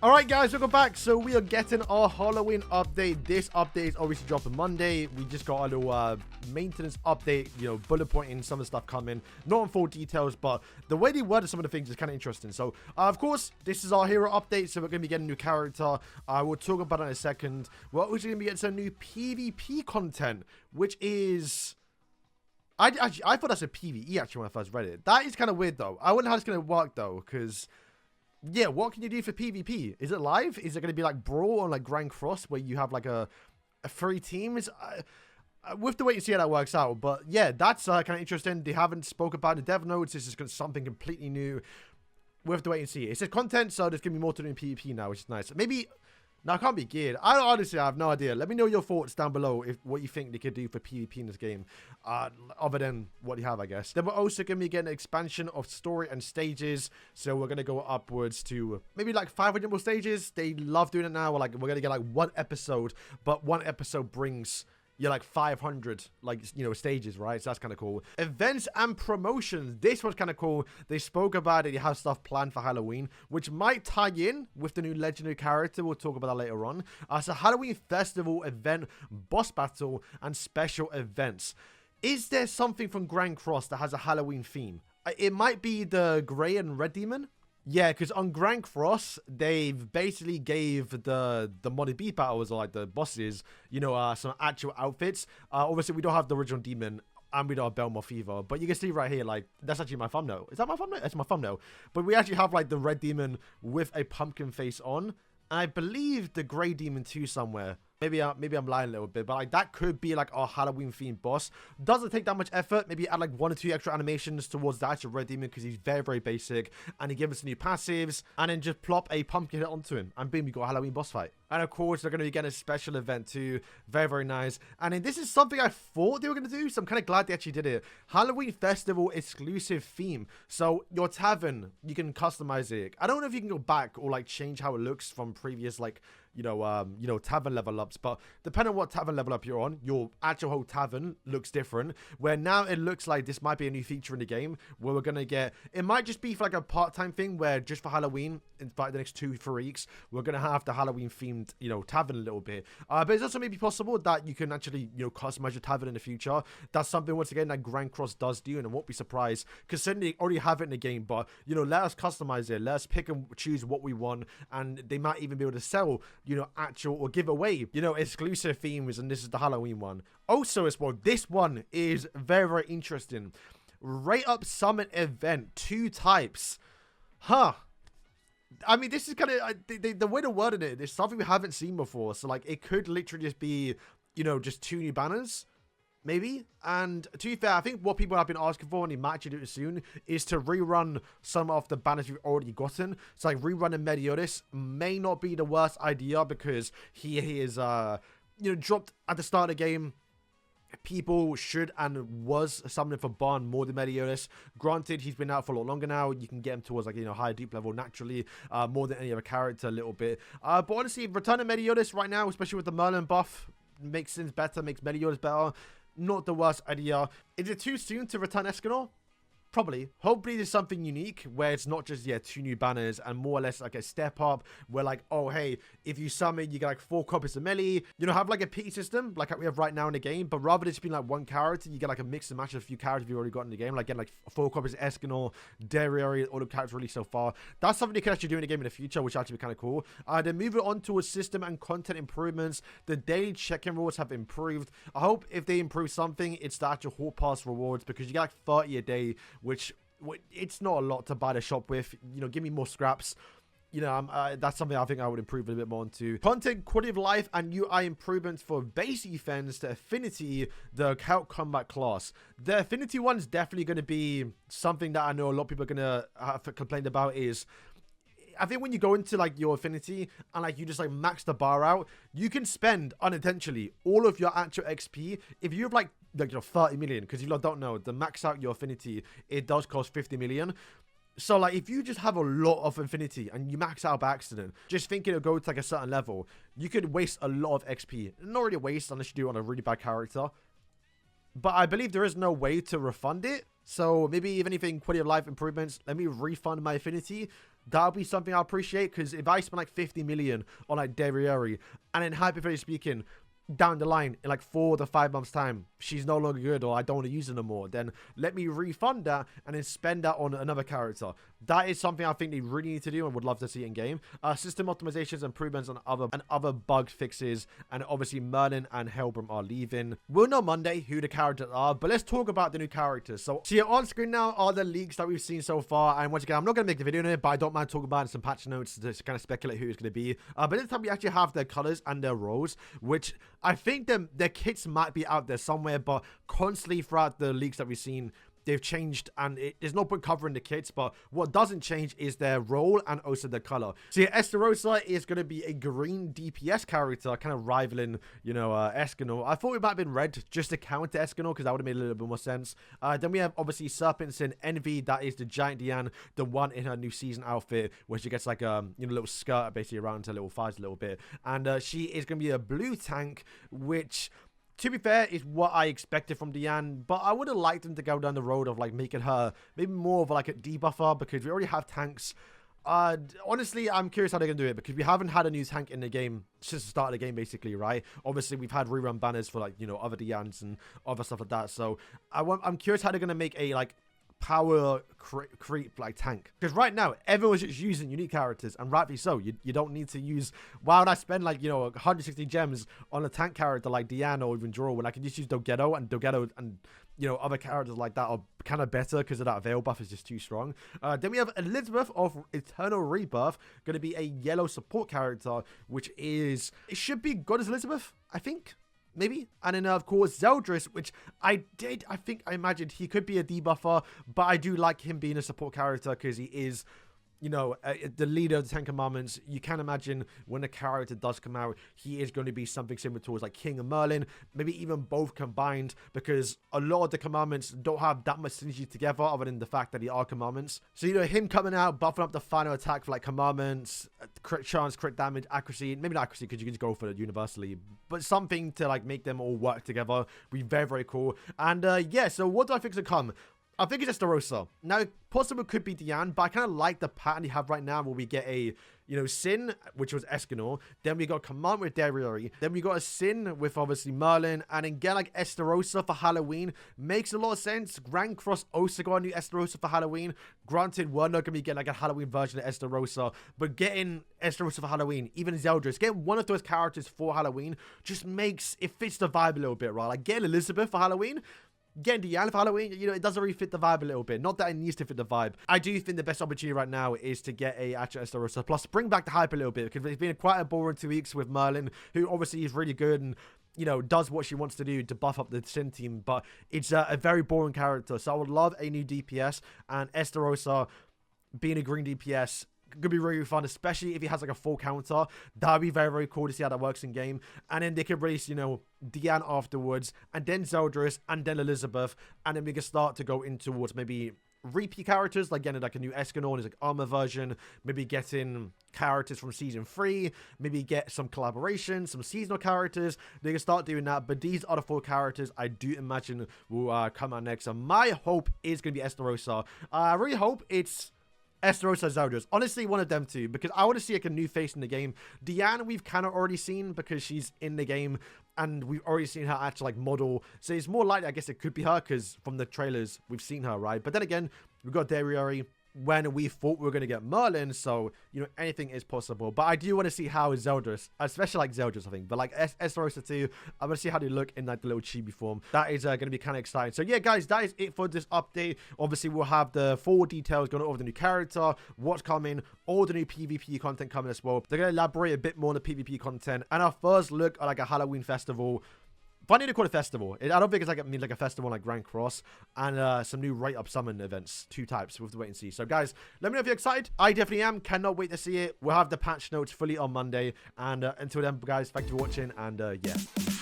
Alright guys, welcome back. So we are getting our Halloween update. This update is obviously dropping Monday. We just got a little maintenance update, bullet pointing some of the stuff coming. Not in full details, but the way they worded some of the things is kind of interesting. So, of course, this is our hero update, so we're going to be getting a new character. We'll talk about it in a second. We're also going to be getting some new PvP content, which is... I thought that's a PvE actually when I first read it. That is kind of weird though. I wonder how it's going to work though, because... yeah, what can you do for PvP? Is it live? Is it going to be like Brawl or like Grand Cross where you have like a free team? We have to wait and see how that works out. But yeah, that's kind of interesting. They haven't spoke about the dev notes. This is something completely new. We have to wait and see. It says content, so there's going to be more to do in PvP now, which is nice. Maybe... now, it can't be geared. Honestly, I have no idea. Let me know your thoughts down below if what you think they could do for PvP in this game. Other than what you have, I guess. Then we're also going to be getting an expansion of story and stages. So we're going to go upwards to maybe like 500 more stages. They love doing it now. We're going to get like one episode. But one episode brings... you're like 500 stages, right? So that's kind of cool. Events and promotions. This was kind of cool. They spoke about it. They have stuff planned for Halloween, which might tie in with the new legendary character. We'll talk about that later on. So Halloween festival event, boss battle, and special events. Is there something from Grand Cross that has a Halloween theme? It might be the Grey and Red Demon. Yeah, because on Grand Cross, they've basically gave the modded beat battles, or like the bosses, some actual outfits. Obviously, we don't have the original demon, and we don't have Belmoth either. But you can see right here, like, that's actually my thumbnail. Is that my thumbnail? That's my thumbnail. But we actually have, like, the red demon with a pumpkin face on. And I believe the grey demon too somewhere. Maybe I'm lying a little bit, but like that could be like our Halloween themed boss. Doesn't take that much effort. Maybe add like 1 or 2 extra animations towards the actual red demon because he's very, very basic. And he gives us new passives, and then just plop a pumpkin head onto him, and boom, we got a Halloween boss fight. And of course, they're going to be getting a special event too. Very, very nice. And then this is something I thought they were going to do, so I'm kind of glad they actually did it. Halloween festival exclusive theme. So your tavern, you can customize it. I don't know if you can go back or like change how it looks from previous like tavern level ups, but depending on what tavern level up you're on, your actual whole tavern looks different, where now it looks like this might be a new feature in the game where we're gonna get, it might just be for like a part-time thing where just for Halloween, in fact the next 2-3 weeks, we're gonna have the Halloween themed tavern a little bit, but it's also maybe possible that you can actually customize your tavern in the future. That's something once again that Grand Cross does do, and I won't be surprised because certainly they already have it in the game, but let us customize it, let us pick and choose what we want, and they might even be able to sell actual or give away, exclusive themes, and this is the Halloween one. Also as well, this one is very, very interesting. Rate Up Summit event, 2 types. I mean, this is kind of, the way to word it is something we haven't seen before. So like, it could literally just be, just 2 new banners. Maybe. And to be fair, I think what people have been asking for, and they might actually do it soon, is to rerun some of the banners we've already gotten. So like rerunning Meliodas may not be the worst idea because he is dropped at the start of the game. People should and was summoning for Barn more than Meliodas. Granted, he's been out for a lot longer now. You can get him towards like higher deep level naturally, more than any other character a little bit. But honestly, returning Meliodas right now, especially with the Merlin buff, makes things better, makes Meliodas better. Not the worst idea. Is it too soon to return Escanor? Probably. Hopefully there's something unique where it's not just 2 new banners and more or less like a step up where like, oh hey, if you summon you get like 4 copies of melee, have like a pity system like we have right now in the game, but rather than just being like 1 character, you get like a mix and match of a few characters you've already got in the game, like getting like 4 copies of Escanor, Dariari, all the characters released so far. That's something they can actually do in the game in the future, which actually be kind of cool. Then moving on towards system and content improvements, the daily check-in rewards have improved. I hope if they improve something, it's the actual hall pass rewards, because you get like 30 a day, which it's not a lot to buy the shop with. Give me more scraps. That's something I think I would improve a bit more onto. Content, quality of life, and UI improvements for base defense to Affinity, the Count Combat class. The Affinity one is definitely going to be something that I know a lot of people are going to have complained about. Is I think when you go into like your Affinity and like you just like max the bar out, you can spend unintentionally all of your actual XP. If you have like 30 million, because you don't know, the max out your Affinity, it does cost 50 million. So like if you just have a lot of Affinity and you max out by accident, just thinking it'll go to like a certain level, you could waste a lot of XP. Not really a waste unless you do it on a really bad character. But I believe there is no way to refund it. So maybe if anything, quality of life improvements, let me refund my Affinity. that'll be something I appreciate, because if I spend like 50 million on like Derriere, and then hypothetically speaking, down the line in like 4 to 5 months time she's no longer good, or I don't want to use her no more, then let me refund that and then spend that on another character. That is something I think they really need to do and would love to see in game. System optimizations, improvements on other bug fixes, and obviously Merlin and Hellbrim are leaving. We'll know Monday who the characters are, but let's talk about the new characters. So here on screen now are the leaks that we've seen so far, and once again, I'm not going to make the video in it, but I don't mind talking about some patch notes to kind of speculate who it's going to be. But this time we actually have their colors and their roles, which I think their kits might be out there somewhere, but constantly throughout the leaks that we've seen, they've changed, and there's no point covering the kits, but what doesn't change is their role and also their color. So yeah, Esterosa is going to be a green DPS character, kind of rivaling, you know, Escanor. I thought it might have been red just to counter Escanor, because that would have made a little bit more sense. Then we have obviously Serpents in Envy. That is the giant Diane, the one in her new season outfit, where she gets like a little skirt basically around her little thighs a little bit, and she is going to be a blue tank, which, to be fair, is what I expected from Diane, but I would have liked them to go down the road of like making her maybe more of like a debuffer, because we already have tanks. Honestly, I'm curious how they're gonna do it, because we haven't had a new tank in the game since the start of the game, basically, right? Obviously, we've had rerun banners for like, you know, other Dianes and other stuff like that. So I'm curious how they're gonna make a like power creep like tank, because right now everyone's just using unique characters, and rightfully so. You don't need to use, why would I spend like, you know, 160 gems on a tank character like Diana or even Draw, when I can just use Dogetto and you know, other characters like that are kind of better because of that veil buff is just too strong. Then we have Elizabeth of Eternal Rebirth, going to be a yellow support character, which is, it should be good as Elizabeth, I think. Maybe. And then of course Zeldris, which I imagined he could be a debuffer, but I do like him being a support character, because he is, you know, the leader of the 10 Commandments. You can imagine when the character does come out, he is going to be something similar towards like King and Merlin, maybe even both combined, because a lot of the Commandments don't have that much synergy together other than the fact that they are Commandments. So, you know, him coming out, buffing up the final attack for like Commandments, crit chance, crit damage, accuracy, maybe not accuracy because you can just go for it universally, but something to like make them all work together would be very, very cool. And yeah, so what do I think is to come? I think it's Esterosa. Now, possible could be Diane, but I kind of like the pattern you have right now, where we get a, you know, Sin, which was Escanor. Then we got Command with Derriere. Then we got a Sin with obviously Merlin. And then get like Esterosa for Halloween. Makes a lot of sense. Grand Cross also got a new Esterosa for Halloween. Granted, we're not going to be getting like a Halloween version of Esterosa, but getting Esterosa for Halloween, even Zeldris, getting one of those characters for Halloween just makes, it fits the vibe a little bit, right? Like getting Elizabeth for Halloween, getting Diana for Halloween, you know, it doesn't really fit the vibe a little bit. Not that it needs to fit the vibe. I do think the best opportunity right now is to get a actual Esterosa, plus bring back the hype a little bit, because it's been quite a boring 2 weeks with Merlin, who obviously is really good and, you know, does what she wants to do to buff up the Sin team, but it's a very boring character. So I would love a new DPS, and Esterosa being a green DPS could be really fun, especially if he has like a full counter. That'd be very, very cool to see how that works in game. And then they could release, you know, Diane afterwards, and then Zeldris, and then Elizabeth, and then we can start to go in towards maybe repeat characters, like getting like a new Escanor as like armor version, maybe getting characters from season 3, maybe get some collaboration, some seasonal characters. They can start doing that, but these are the 4 characters I do imagine will come out next. And my hope is going to be Esterosa. I really hope it's Esterosa, Zeldris. Honestly, one of them two, because I want to see like a new face in the game. Diane, we've kind of already seen because she's in the game, and we've already seen her actual like model. So it's more likely, I guess, it could be her, because from the trailers we've seen her, right? But then again, we've got Derriere when we thought we were going to get Merlin, so, you know, anything is possible. But I do want to see how Zeldris, especially like Zeldris, I think, but like Esterosa too, I want to see how they look in like the little chibi form. That is going to be kind of exciting. So yeah, guys, that is it for this update. Obviously, we'll have the full details going over the new character, what's coming, all the new PvP content coming as well. They're going to elaborate a bit more on the PvP content, and our first look at like a Halloween festival. Funny to call it a festival. I don't think it's like a festival like Grand Cross, and some new Rate Up Summon events, 2 types. We'll have to wait and see. So guys, let me know if you're excited. I definitely am. Cannot wait to see it. We'll have the patch notes fully on Monday, and until then, guys, thank you for watching, and yeah.